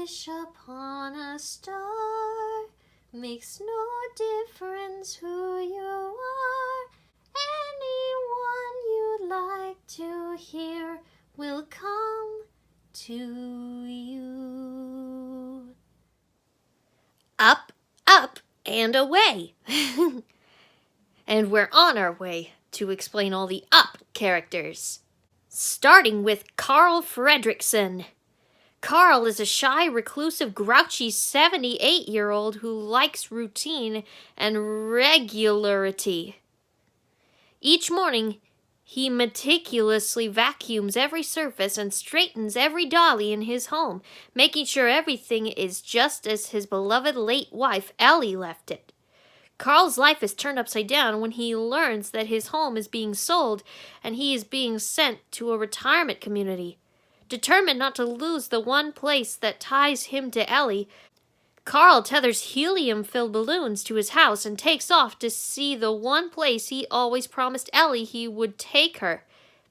wish upon a star. Makes no difference who you are. Anyone you'd like to hear will come to you. Up, up, and away. And we're on our way to explain all the Up characters. Starting with Ellie Fredrickson. Carl is a shy, reclusive, grouchy 78-year-old who likes routine and regularity. Each morning, he meticulously vacuums every surface and straightens every dolly in his home, making sure everything is just as his beloved late wife Ellie left it. Carl's life is turned upside down when he learns that his home is being sold and he is being sent to a retirement community. Determined not to lose the one place that ties him to Ellie, Carl tethers helium-filled balloons to his house and takes off to see the one place he always promised Ellie he would take her,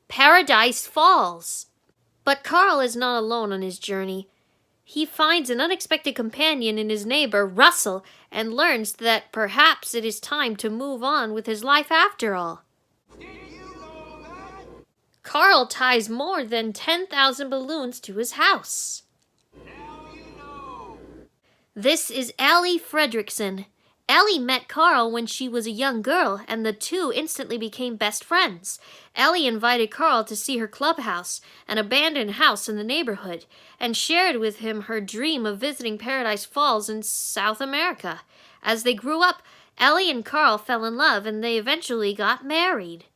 Paradise Falls. But Carl is not alone on his journey. He finds an unexpected companion in his neighbor, Russel, and learns that perhaps it is time to move on with his life after all. Carl ties more than 10,000 balloons to his house. This is Ellie Fredrickson. Ellie met Carl when she was a young girl, and the two instantly became best friends. Ellie invited Carl to see her clubhouse, an abandoned house in the neighborhood, and shared with him her dream of visiting Paradise Falls in South America. As they grew up, Ellie and Carl fell in love, and they eventually got married.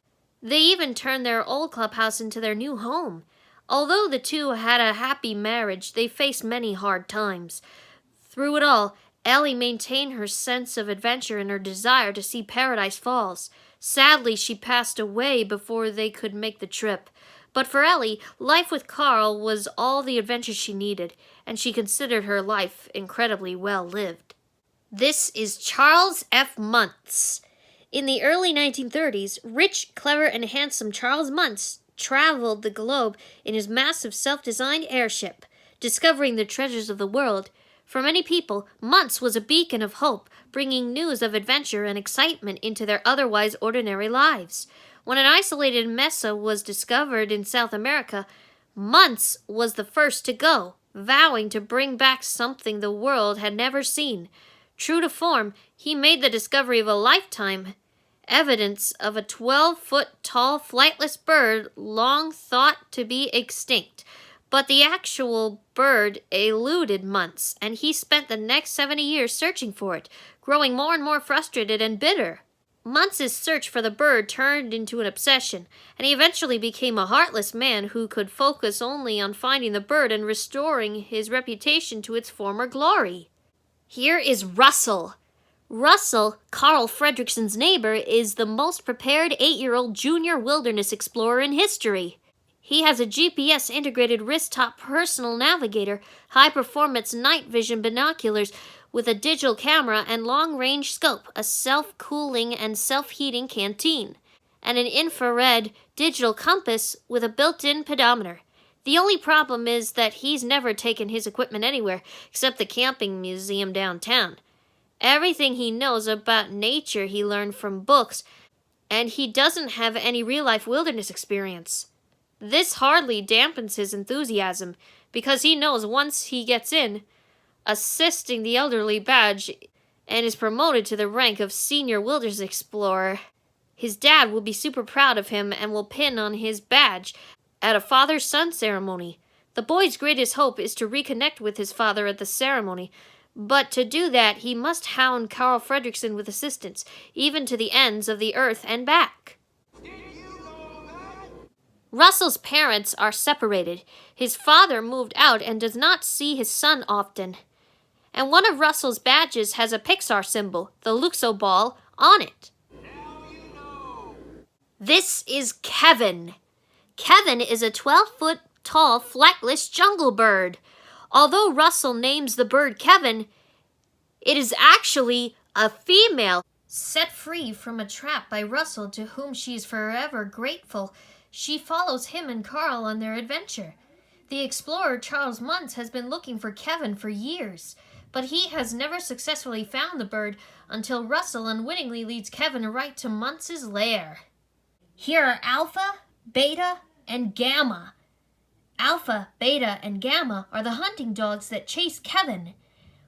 They even turned their old clubhouse into their new home. Although the two had a happy marriage, they faced many hard times. Through it all, Ellie maintained her sense of adventure and her desire to see Paradise Falls. Sadly, she passed away before they could make the trip. But for Ellie, life with Carl was all the adventure she needed, and she considered her life incredibly well lived. This is Charles F. Muntz. In the early 1930s, rich, clever, and handsome Charles Muntz traveled the globe in his massive self-designed airship, discovering the treasures of the world. For many people, Muntz was a beacon of hope, bringing news of adventure and excitement into their otherwise ordinary lives. When an isolated mesa was discovered in South America, Muntz was the first to go, vowing to bring back something the world had never seen. True to form, he made the discovery of a lifetime, evidence of a 12-foot-tall flightless bird long thought to be extinct. But the actual bird eluded Muntz, and he spent the next 70 years searching for it, growing more and more frustrated and bitter. Muntz's search for the bird turned into an obsession, and he eventually became a heartless man who could focus only on finding the bird and restoring his reputation to its former glory. Here is Russel. Russel, Ellie Fredrickson's neighbor, is the most prepared 8-year-old junior wilderness explorer in history. He has a GPS-integrated wrist-top personal navigator, high-performance night vision binoculars with a digital camera and long-range scope, a self-cooling and self-heating canteen, and an infrared digital compass with a built-in pedometer. The only problem is that he's never taken his equipment anywhere except the camping museum downtown. Everything he knows about nature he learned from books, and he doesn't have any real-life wilderness experience. This hardly dampens his enthusiasm, because he knows once he gets in, assisting the elderly badge, and is promoted to the rank of senior wilderness explorer, his dad will be super proud of him and will pin on his badge at a father-son ceremony. The boy's greatest hope is to reconnect with his father at the ceremony, but to do that, he must hound Ellie Fredrickson with assistance, even to the ends of the earth and back. Russel's parents are separated. His father moved out and does not see his son often. And one of Russel's badges has a Pixar symbol, the Luxo ball, on it. This is Kevin. Kevin is a 12-foot-tall flightless jungle bird. Although Russel names the bird Kevin, it is actually a female. Set free from a trap by Russel, to whom she is forever grateful, she follows him and Carl on their adventure. The explorer Charles Muntz has been looking for Kevin for years, but he has never successfully found the bird until Russel unwittingly leads Kevin right to Muntz's lair. Here are Alpha, Beta, and Gamma. Alpha, Beta, and Gamma are the hunting dogs that chase Kevin.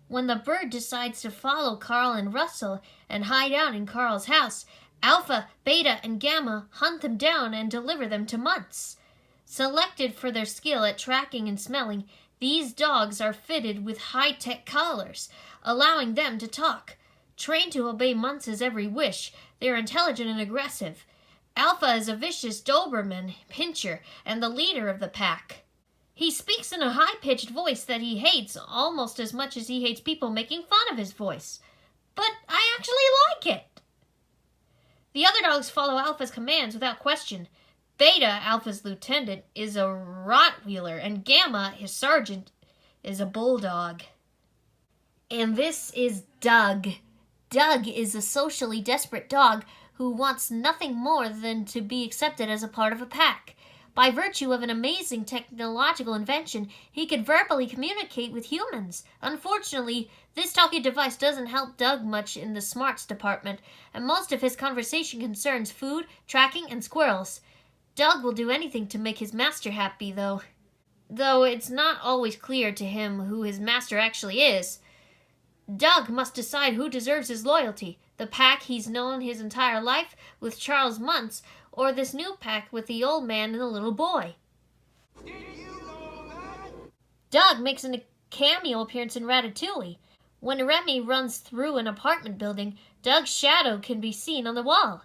When the bird decides to follow Carl and Russel and hide out in Carl's house, Alpha, Beta, and Gamma hunt them down and deliver them to Muntz. Selected for their skill at tracking and smelling, these dogs are fitted with high-tech collars, allowing them to talk. Trained to obey Muntz's every wish, they are intelligent and aggressive. Alpha is a vicious Doberman pincher and the leader of the pack. He speaks in a high-pitched voice that he hates almost as much as he hates people making fun of his voice. But I actually like it. The other dogs follow Alpha's commands without question. Beta, Alpha's lieutenant, is a Rottweiler, and Gamma, his sergeant, is a bulldog. And this is Doug. Doug is a socially desperate dog who wants nothing more than to be accepted as a part of a pack. By virtue of an amazing technological invention, he could verbally communicate with humans. Unfortunately, this talking device doesn't help Doug much in the smarts department, and most of his conversation concerns food, tracking, and squirrels. Doug will do anything to make his master happy, though it's not always clear to him who his master actually is. Doug must decide who deserves his loyalty, the pack he's known his entire life with Charles Muntz, or this new pack with the old man and the little boy. Did you know that? Doug makes a cameo appearance in Ratatouille. When Remy runs through an apartment building, Doug's shadow can be seen on the wall.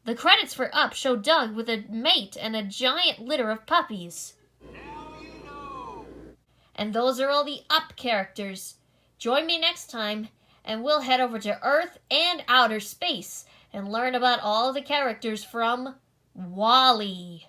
The credits for Up show Doug with a mate and a giant litter of puppies. Now you know. And those are all the Up characters. Join me next time, and we'll head over to Earth and outer space and learn about all the characters from WALL-E.